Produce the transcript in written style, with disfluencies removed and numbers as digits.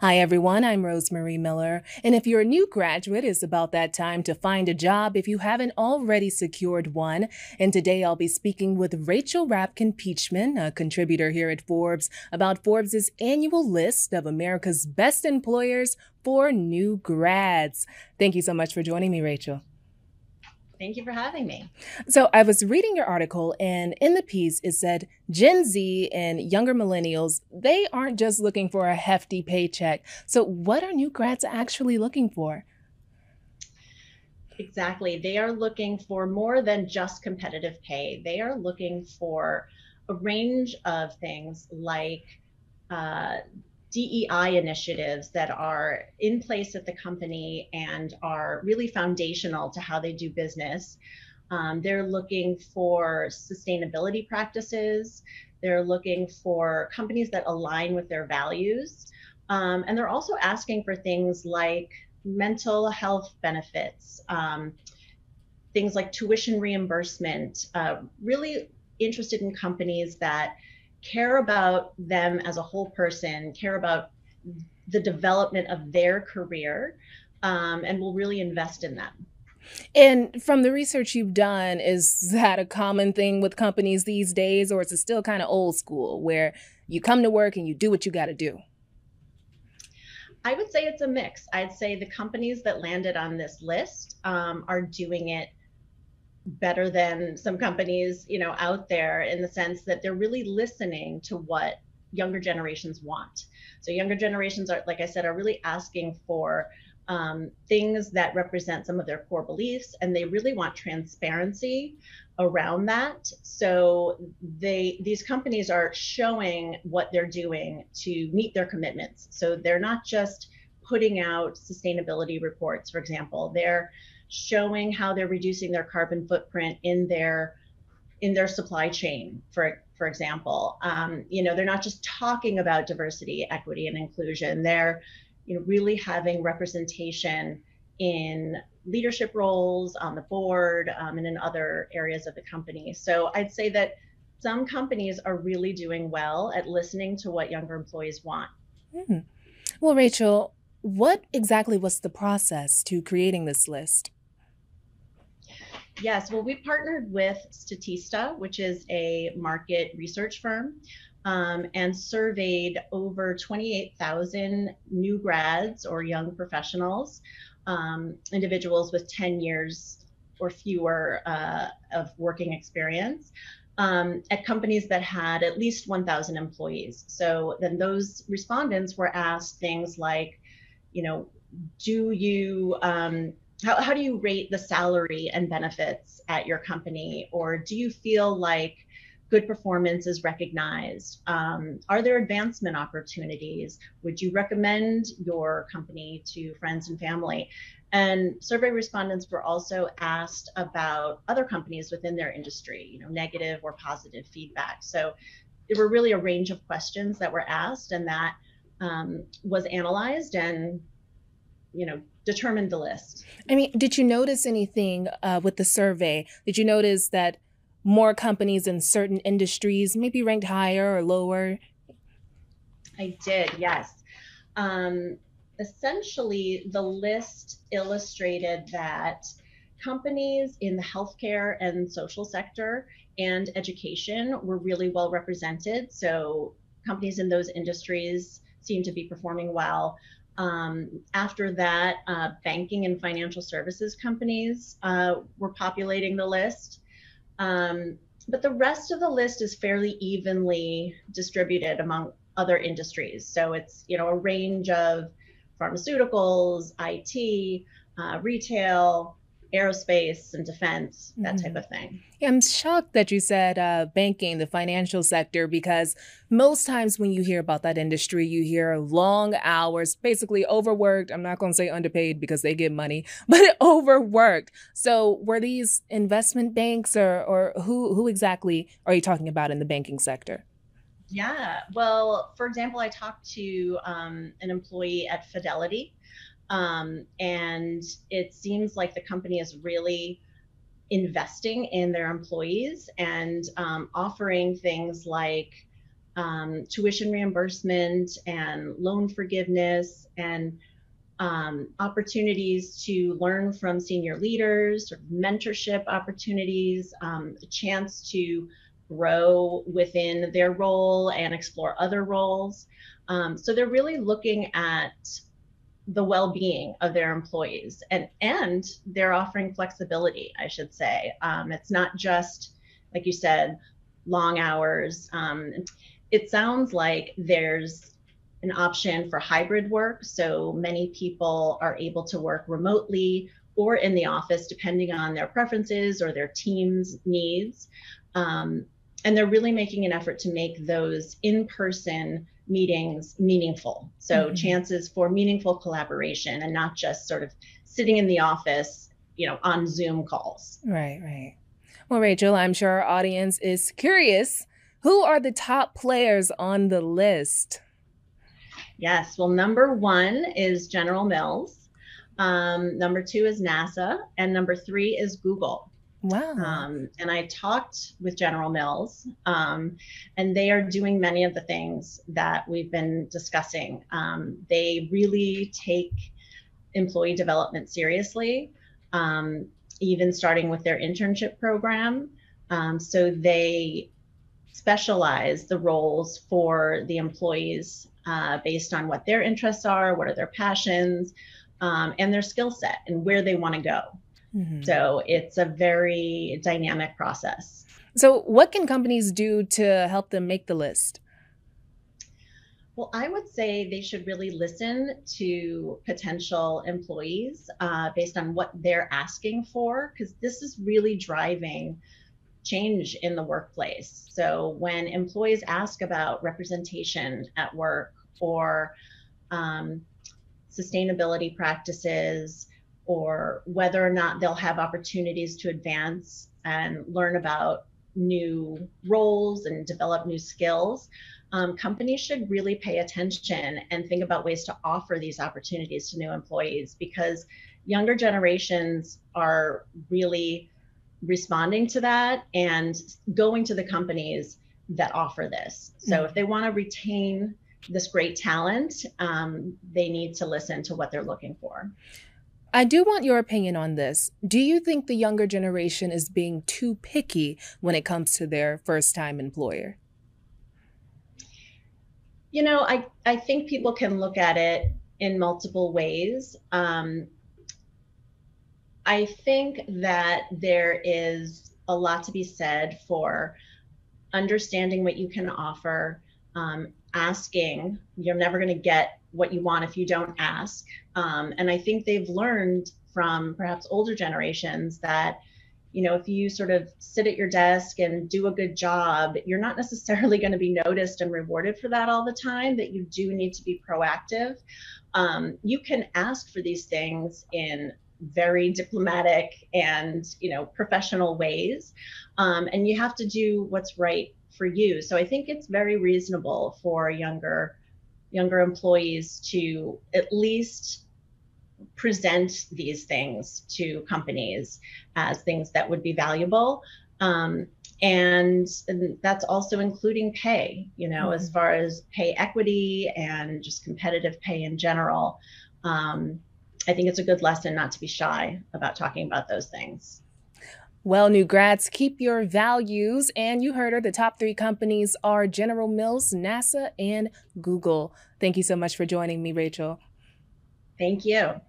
Hi, everyone. I'm Rosemary Miller. And if you're a new graduate, it's about that time to find a job if you haven't already secured one. And today I'll be speaking with Rachel Peachman, a contributor here at Forbes, about Forbes' annual list of America's best employers for new grads. Thank you so much for joining me, Rachel. Thank you for having me. So I was reading your article, and in the piece, it said Gen Z and younger millennials, they aren't just looking for a hefty paycheck. So what are new grads actually looking for? Exactly. They are looking for more than just competitive pay. They are looking for a range of things like uh, DEI initiatives that are in place at the company and are really foundational to how they do business. They're looking for sustainability practices. They're looking for companies that align with their values. And they're also asking for things like mental health benefits, things like tuition reimbursement, really interested in companies that care about them as a whole person, care about the development of their career, and will really invest in them. And from the research you've done, is that a common thing with companies these days, or is it still kind of old school where you come to work and you do what you got to do? I would say it's a mix. I'd say the companies that landed on this list are doing it better than some companies, out there in the sense that they're really listening to what younger generations want. So younger generations are, like I said, are really asking for things that represent some of their core beliefs, and they really want transparency around that. So these companies are showing what they're doing to meet their commitments. So they're not just putting out sustainability reports, for example. They're showing how they're reducing their carbon footprint in their supply chain, for example. They're not just talking about diversity, equity, and inclusion. They're really having representation in leadership roles on the board, and in other areas of the company. So I'd say that some companies are really doing well at listening to what younger employees want. Hmm. Well, Rachel, what exactly was the process to creating this list? Yes, well, we partnered with Statista, which is a market research firm, and surveyed over 28,000 new grads or young professionals, individuals with 10 years or fewer of working experience, at companies that had at least 1,000 employees. So then those respondents were asked things like, you know, do you how do you rate the salary and benefits at your company? Or do you feel like good performance is recognized? Are there advancement opportunities? Would you recommend your company to friends and family? And survey respondents were also asked about other companies within their industry, negative or positive feedback. So there were really a range of questions that were asked, and that was analyzed and determined the list. I mean, did you notice anything with the survey? Did you notice that more companies in certain industries maybe ranked higher or lower? I did, yes. Um, Essentially, the list illustrated that companies in the healthcare and social sector and education were really well represented. So companies in those industries seem to be performing well. After that, banking and financial services companies were populating the list. But the rest of the list is fairly evenly distributed among other industries. So it's, a range of pharmaceuticals, IT, retail, aerospace and defense, that type Mm-hmm. of thing. Yeah, I'm shocked that you said banking, the financial sector, because most times when you hear about that industry, you hear long hours, basically overworked. I'm not going to say underpaid because they get money, but overworked. So were these investment banks or who exactly are you talking about in the banking sector? Yeah. Well, for example, I talked to an employee at Fidelity, and it seems like the company is really investing in their employees and offering things like tuition reimbursement and loan forgiveness, and opportunities to learn from senior leaders, or mentorship opportunities, a chance to grow within their role and explore other roles. So they're really looking at the well-being of their employees, and they're offering flexibility, I should say. It's not just, like you said, long hours. It sounds like there's an option for hybrid work. So many people are able to work remotely or in the office, depending on their preferences or their team's needs. And they're really making an effort to make those in-person meetings meaningful. So chances for meaningful collaboration and not just sort of sitting in the office, on Zoom calls. Right, right. Well, Rachel, I'm sure our audience is curious. Who are the top players on the list? Yes. Well, number 1 is General Mills. Number 2 is NASA. And number 3 is Google. Wow. And I talked with General Mills, and they are doing many of the things that we've been discussing. They really take employee development seriously, even starting with their internship program. So they specialize the roles for the employees based on what their interests are, what are their passions, and their skill set and where they want to go. So it's a very dynamic process. So what can companies do to help them make the list? Well, I would say they should really listen to potential employees based on what they're asking for, because this is really driving change in the workplace. So when employees ask about representation at work, or sustainability practices, or whether or not they'll have opportunities to advance and learn about new roles and develop new skills, companies should really pay attention and think about ways to offer these opportunities to new employees, because younger generations are really responding to that and going to the companies that offer this. So if they want to retain this great talent, they need to listen to what they're looking for. I do want your opinion on this. Do you think the younger generation is being too picky when it comes to their first-time employer? I think people can look at it in multiple ways. I think that there is a lot to be said for understanding what you can offer, asking. You're never going to get what you want if you don't ask. And I think they've learned from perhaps older generations that, if you sort of sit at your desk and do a good job, you're not necessarily going to be noticed and rewarded for that all the time, that you do need to be proactive. You can ask for these things in very diplomatic and, professional ways. And you have to do what's right for you. So I think it's very reasonable for younger employees to at least present these things to companies as things that would be valuable. And that's also including pay, as far as pay equity and just competitive pay in general. I think it's a good lesson not to be shy about talking about those things. Well, new grads, keep your values. And you heard her, the top 3 companies are General Mills, NASA, and Google. Thank you so much for joining me, Rachel. Thank you.